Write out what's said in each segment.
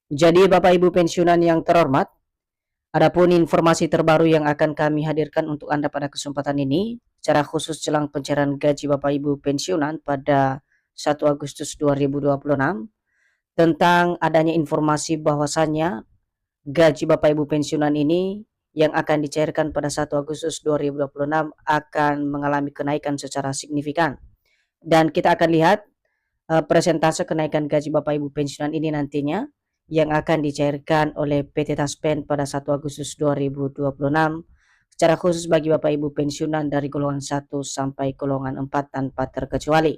Jadi Bapak Ibu pensiunan yang terhormat, adapun informasi terbaru yang akan kami hadirkan untuk Anda pada kesempatan ini, secara khusus jelang pencairan gaji Bapak Ibu pensiunan pada 1 Agustus 2026, tentang adanya informasi bahwasannya gaji Bapak Ibu pensiunan ini yang akan dicairkan pada 1 Agustus 2026 akan mengalami kenaikan secara signifikan. Dan kita akan lihat presentase kenaikan gaji Bapak Ibu pensiunan ini nantinya yang akan dicairkan oleh PT Taspen pada 1 Agustus 2026 secara khusus bagi Bapak Ibu pensiunan dari golongan 1 sampai golongan 4 tanpa terkecuali.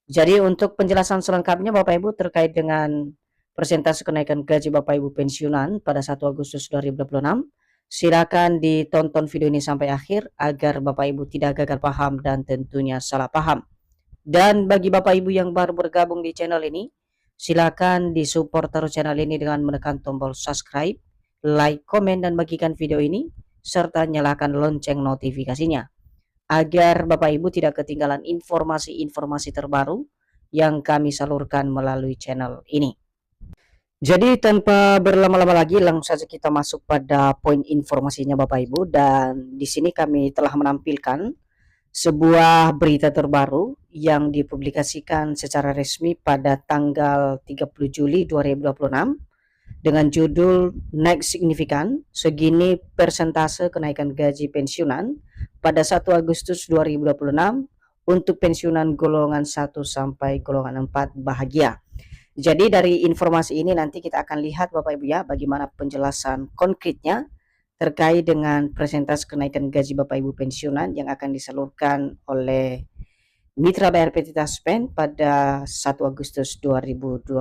Jadi untuk penjelasan selengkapnya Bapak Ibu terkait dengan persentase kenaikan gaji Bapak Ibu pensiunan pada 1 Agustus 2026, silakan ditonton video ini sampai akhir agar Bapak Ibu tidak gagal paham dan tentunya salah paham. Dan bagi Bapak Ibu yang baru bergabung di channel ini, silakan disupport terus channel ini dengan menekan tombol subscribe, like, komen, dan bagikan video ini, serta nyalakan lonceng notifikasinya, agar Bapak Ibu tidak ketinggalan informasi-informasi terbaru yang kami salurkan melalui channel ini. Jadi tanpa berlama-lama lagi, langsung saja kita masuk pada poin informasinya Bapak Ibu, dan di sini kami telah menampilkan sebuah berita terbaru yang dipublikasikan secara resmi pada tanggal 30 Juli 2026 dengan judul naik signifikan segini persentase kenaikan gaji pensiunan pada 1 Agustus 2026 untuk pensiunan golongan 1 sampai golongan 4 bahagia. Jadi dari informasi ini nanti kita akan lihat Bapak Ibu ya bagaimana penjelasan konkretnya terkait dengan persentase kenaikan gaji Bapak Ibu pensiunan yang akan disalurkan oleh Mitra Bayar PT Taspen pada 1 Agustus 2026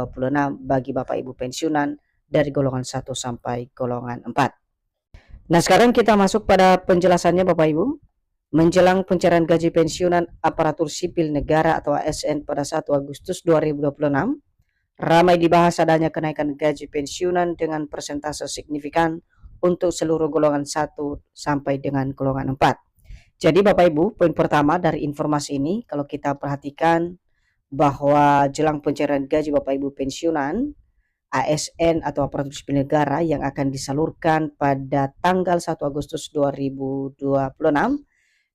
bagi Bapak Ibu pensiunan dari golongan 1 sampai golongan 4. Nah, sekarang kita masuk pada penjelasannya Bapak Ibu. Menjelang pencairan gaji pensiunan aparatur sipil negara atau ASN pada 1 Agustus 2026, ramai dibahas adanya kenaikan gaji pensiunan dengan persentase signifikan untuk seluruh golongan 1 sampai dengan golongan 4. Jadi Bapak Ibu, poin pertama dari informasi ini kalau kita perhatikan bahwa jelang pencairan gaji Bapak Ibu pensiunan ASN atau aparatur sipil negara yang akan disalurkan pada tanggal 1 Agustus 2026,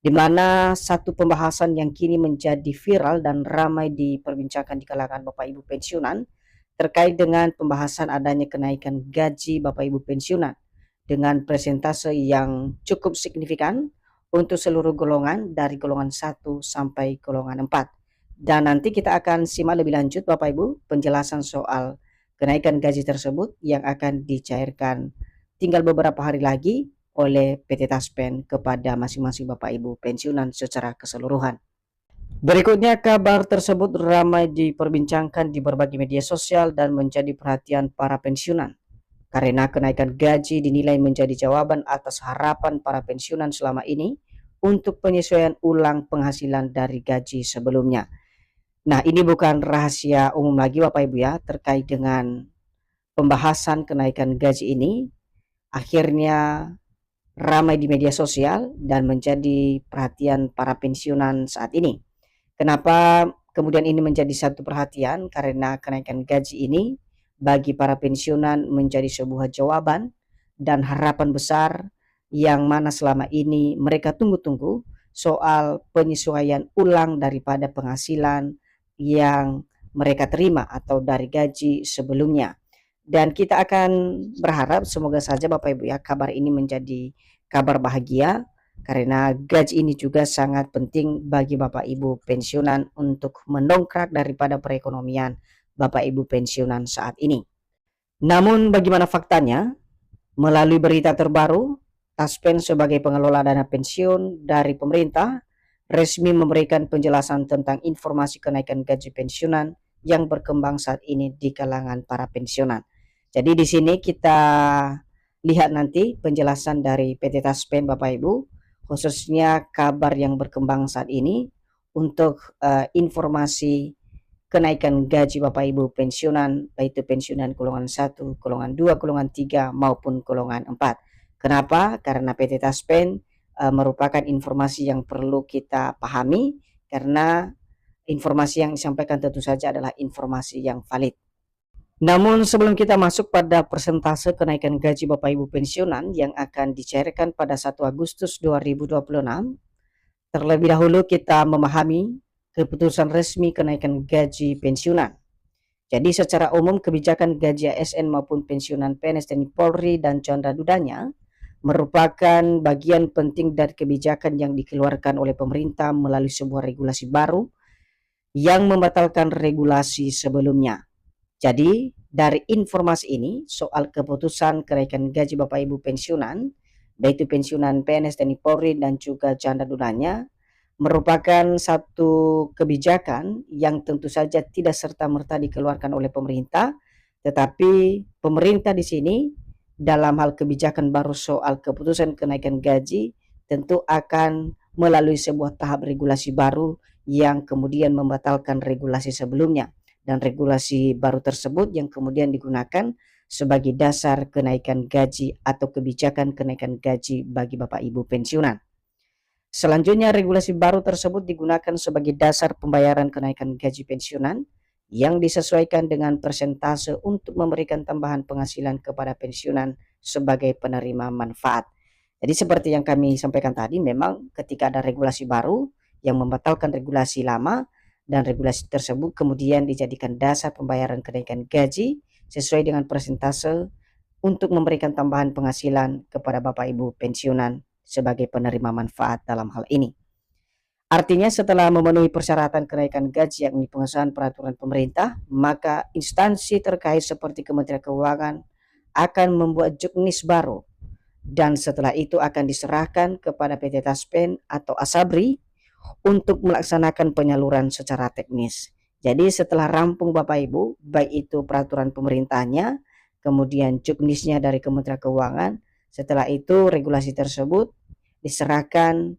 di mana satu pembahasan yang kini menjadi viral dan ramai diperbincangkan di kalangan Bapak Ibu pensiunan terkait dengan pembahasan adanya kenaikan gaji Bapak Ibu pensiunan dengan persentase yang cukup signifikan untuk seluruh golongan dari golongan 1 sampai golongan 4. Dan nanti kita akan simak lebih lanjut Bapak Ibu penjelasan soal kenaikan gaji tersebut yang akan dicairkan tinggal beberapa hari lagi oleh PT Taspen kepada masing-masing Bapak Ibu pensiunan secara keseluruhan. Berikutnya kabar tersebut ramai diperbincangkan di berbagai media sosial dan menjadi perhatian para pensiunan karena kenaikan gaji dinilai menjadi jawaban atas harapan para pensiunan selama ini untuk penyesuaian ulang penghasilan dari gaji sebelumnya. Nah, ini bukan rahasia umum lagi Bapak Ibu ya terkait dengan pembahasan kenaikan gaji ini akhirnya ramai di media sosial dan menjadi perhatian para pensiunan saat ini. Kenapa kemudian ini menjadi satu perhatian? Karena kenaikan gaji ini bagi para pensiunan menjadi sebuah jawaban dan harapan besar yang mana selama ini mereka tunggu-tunggu soal penyesuaian ulang daripada penghasilan yang mereka terima atau dari gaji sebelumnya. Dan kita akan berharap semoga saja Bapak Ibu ya kabar ini menjadi kabar bahagia karena gaji ini juga sangat penting bagi Bapak Ibu pensiunan untuk mendongkrak daripada perekonomian Bapak Ibu pensiunan saat ini. Namun bagaimana faktanya? Melalui berita terbaru, Taspen sebagai pengelola dana pensiun dari pemerintah resmi memberikan penjelasan tentang informasi kenaikan gaji pensiunan yang berkembang saat ini di kalangan para pensiunan. Jadi di sini kita lihat nanti penjelasan dari PT Taspen Bapak Ibu, khususnya kabar yang berkembang saat ini untuk informasi kenaikan gaji Bapak Ibu pensiunan, baik itu pensiunan golongan 1, golongan 2, golongan 3 maupun golongan 4. Kenapa? Karena PT Taspen merupakan informasi yang perlu kita pahami karena informasi yang disampaikan tentu saja adalah informasi yang valid. Namun sebelum kita masuk pada persentase kenaikan gaji Bapak Ibu pensiunan yang akan dicairkan pada 1 Agustus 2026, terlebih dahulu kita memahami keputusan resmi kenaikan gaji pensiunan. Jadi secara umum kebijakan gaji ASN maupun pensiunan PNS TNI Polri dan Chandra Dudanya merupakan bagian penting dari kebijakan yang dikeluarkan oleh pemerintah melalui sebuah regulasi baru yang membatalkan regulasi sebelumnya. Jadi dari informasi ini soal keputusan kenaikan gaji Bapak Ibu pensiunan, baik itu pensiunan PNS TNI Polri dan juga Chandra Dudanya, merupakan satu kebijakan yang tentu saja tidak serta-merta dikeluarkan oleh pemerintah, tetapi pemerintah di sini dalam hal kebijakan baru soal keputusan kenaikan gaji tentu akan melalui sebuah tahap regulasi baru yang kemudian membatalkan regulasi sebelumnya, dan regulasi baru tersebut yang kemudian digunakan sebagai dasar kenaikan gaji atau kebijakan kenaikan gaji bagi Bapak Ibu pensiunan. Selanjutnya, regulasi baru tersebut digunakan sebagai dasar pembayaran kenaikan gaji pensiunan yang disesuaikan dengan persentase untuk memberikan tambahan penghasilan kepada pensiunan sebagai penerima manfaat. Jadi seperti yang kami sampaikan tadi, memang ketika ada regulasi baru yang membatalkan regulasi lama, dan regulasi tersebut kemudian dijadikan dasar pembayaran kenaikan gaji sesuai dengan persentase untuk memberikan tambahan penghasilan kepada Bapak Ibu pensiunan sebagai penerima manfaat dalam hal ini. Artinya setelah memenuhi persyaratan kenaikan gaji yakni pengesahan peraturan pemerintah, maka instansi terkait seperti Kementerian Keuangan akan membuat juknis baru, dan setelah itu akan diserahkan kepada PT Taspen atau Asabri untuk melaksanakan penyaluran secara teknis. Jadi setelah rampung Bapak Ibu, baik itu peraturan pemerintahnya, kemudian juknisnya dari Kementerian Keuangan, setelah itu regulasi tersebut diserahkan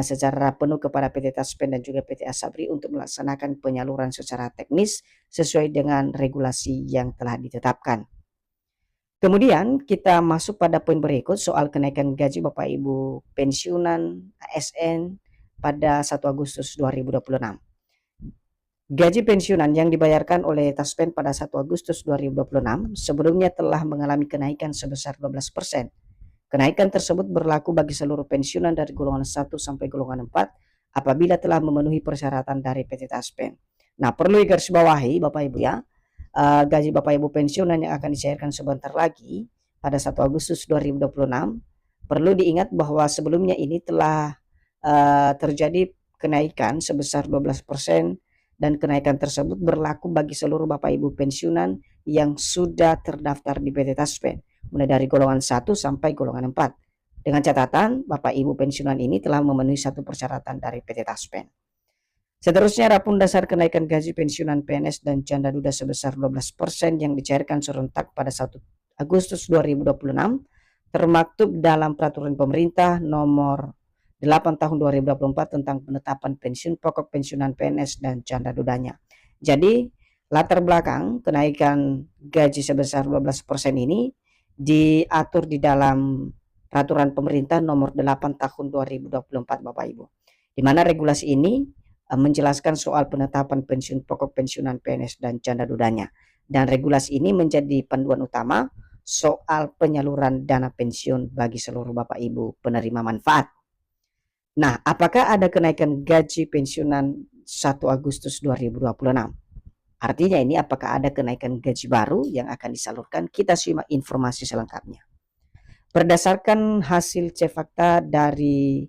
secara penuh kepada PT Taspen dan juga PT Asabri untuk melaksanakan penyaluran secara teknis sesuai dengan regulasi yang telah ditetapkan. Kemudian kita masuk pada poin berikut soal kenaikan gaji Bapak Ibu pensiunan ASN pada 1 Agustus 2026. Gaji pensiunan yang dibayarkan oleh Taspen pada 1 Agustus 2026 sebelumnya telah mengalami kenaikan sebesar 12%. Kenaikan tersebut berlaku bagi seluruh pensiunan dari golongan 1 sampai golongan 4 apabila telah memenuhi persyaratan dari PT Taspen. Nah, perlu digarisbawahi Bapak Ibu ya, gaji Bapak Ibu pensiunan yang akan dicairkan sebentar lagi pada 1 Agustus 2026, perlu diingat bahwa sebelumnya ini telah terjadi kenaikan sebesar 12%, dan kenaikan tersebut berlaku bagi seluruh Bapak Ibu pensiunan yang sudah terdaftar di PT Taspen, mulai dari golongan 1 sampai golongan 4. Dengan catatan Bapak Ibu pensiunan ini telah memenuhi satu persyaratan dari PT Taspen. Seterusnya, adapun dasar kenaikan gaji pensiunan PNS dan janda duda sebesar 12% yang dicairkan serentak pada 1 Agustus 2026 termaktub dalam peraturan pemerintah nomor 8 tahun 2024 tentang penetapan pensiun pokok pensiunan PNS dan janda dudanya. Jadi latar belakang kenaikan gaji sebesar 12% ini diatur di dalam peraturan pemerintah nomor 8 tahun 2024 Bapak Ibu, di mana regulasi ini menjelaskan soal penetapan pensiun pokok pensiunan PNS dan janda dudanya, dan regulasi ini menjadi panduan utama soal penyaluran dana pensiun bagi seluruh Bapak Ibu penerima manfaat. Nah, apakah ada kenaikan gaji pensiunan 1 Agustus 2026? Artinya ini apakah ada kenaikan gaji baru yang akan disalurkan? Kita simak informasi selengkapnya. Berdasarkan hasil cek fakta dari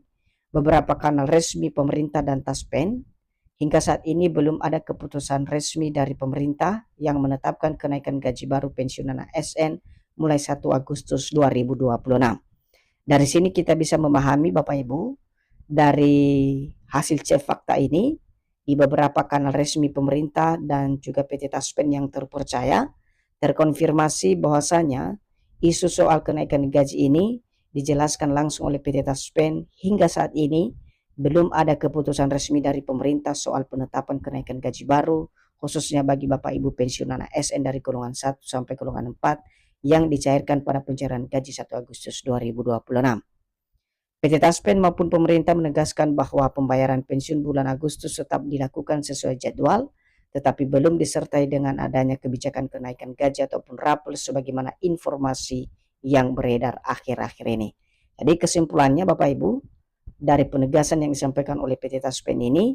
beberapa kanal resmi pemerintah dan Taspen, hingga saat ini belum ada keputusan resmi dari pemerintah yang menetapkan kenaikan gaji baru pensiunan ASN mulai 1 Agustus 2026. Dari sini kita bisa memahami Bapak Ibu, dari hasil cek fakta ini di beberapa kanal resmi pemerintah dan juga PT Taspen yang terpercaya, terkonfirmasi bahwasanya isu soal kenaikan gaji ini dijelaskan langsung oleh PT Taspen hingga saat ini belum ada keputusan resmi dari pemerintah soal penetapan kenaikan gaji baru khususnya bagi Bapak Ibu pensiunan ASN dari golongan 1 sampai golongan 4 yang dicairkan pada pencairan gaji 1 Agustus 2026. PT Taspen maupun pemerintah menegaskan bahwa pembayaran pensiun bulan Agustus tetap dilakukan sesuai jadwal, tetapi belum disertai dengan adanya kebijakan kenaikan gaji ataupun rapel sebagaimana informasi yang beredar akhir-akhir ini. Jadi kesimpulannya Bapak Ibu, dari penegasan yang disampaikan oleh PT Taspen ini,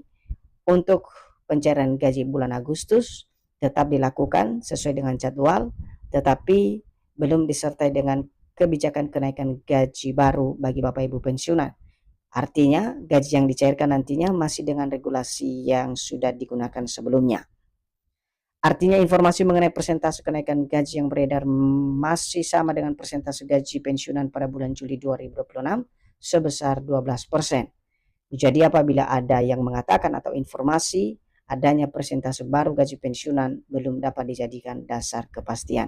untuk pencairan gaji bulan Agustus tetap dilakukan sesuai dengan jadwal, tetapi belum disertai dengan kebijakan kenaikan gaji baru bagi Bapak Ibu pensiunan. Artinya gaji yang dicairkan nantinya masih dengan regulasi yang sudah digunakan sebelumnya. Artinya informasi mengenai persentase kenaikan gaji yang beredar masih sama dengan persentase gaji pensiunan pada bulan Juli 2026 sebesar 12%. Jadi apabila ada yang mengatakan atau informasi adanya persentase baru gaji pensiunan belum dapat dijadikan dasar kepastian.